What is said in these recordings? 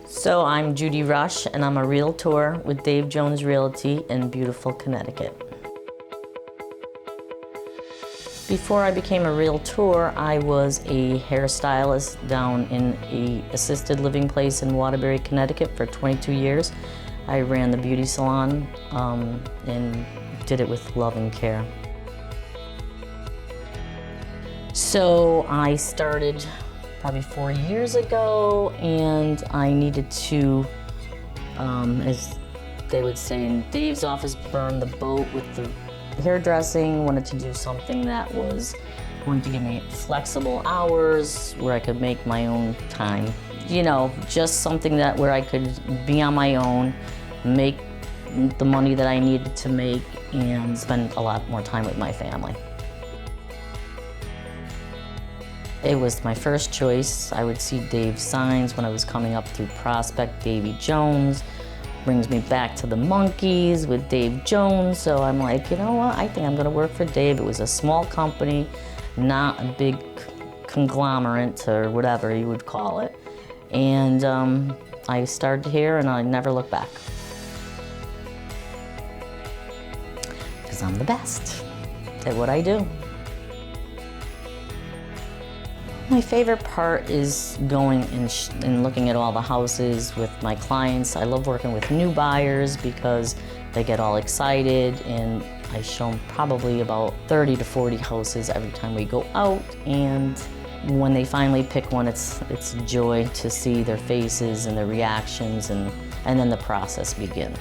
So I'm Judy Rush, and I'm a Realtor with Dave Jones Realty in beautiful Connecticut. Before I became a Realtor, I was a hairstylist down in an assisted living place in Waterbury, Connecticut for 22 years. I ran the beauty salon and did it with love and care. So I started probably 4 years ago, and I needed to, as they would say in Dave's office, burn the boat with the hairdressing. Wanted to do something that was going to give me flexible hours where I could make my own time. You know, just something that where I could be on my own, make the money that I needed to make, and spend a lot more time with my family. It was my first choice. I would see Dave's signs when I was coming up through Prospect. Davy Jones brings me back to the Monkeys with Dave Jones. So I'm like, you know what? I think I'm gonna work for Dave. It was a small company, not a big conglomerate or whatever you would call it. And I started here and I never looked back. Because I'm the best at what I do. My favorite part is going and looking at all the houses with my clients. I love working with new buyers because they get all excited, and I show them probably about 30 to 40 houses every time we go out. And when they finally pick one, it's a joy to see their faces and their reactions, and then the process begins.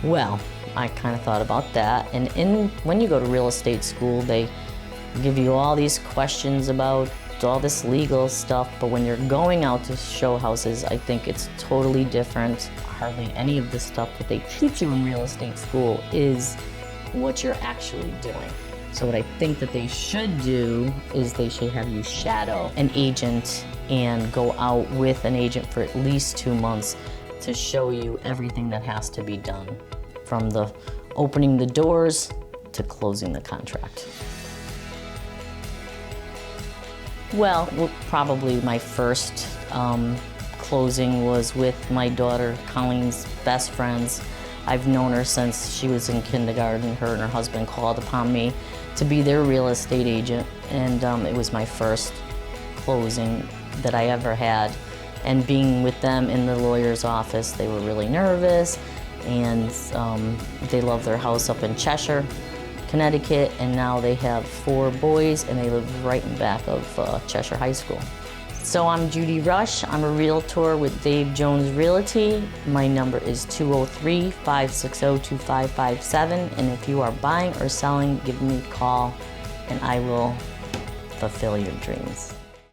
Well, I kind of thought about that, and when you go to real estate school, they give you all these questions about all this legal stuff, but when you're going out to show houses, I think it's totally different. Hardly any of the stuff that they teach you in real estate school is what you're actually doing. So what I think that they should do is they should have you shadow an agent and go out with an agent for at least 2 months to show you everything that has to be done, from the opening the doors to closing the contract. Well, probably my first closing was with my daughter Colleen's best friends. I've known her since she was in kindergarten. Her and her husband called upon me to be their real estate agent, and it was my first closing that I ever had. And being with them in the lawyer's office, they were really nervous, and they love their house up in Cheshire, Connecticut, and now they have 4 boys, and they live right in back of Cheshire High School. So I'm Judy Rush. I'm a Realtor with Dave Jones Realty. My number is 203-560-2557, and if you are buying or selling, give me a call, and I will fulfill your dreams.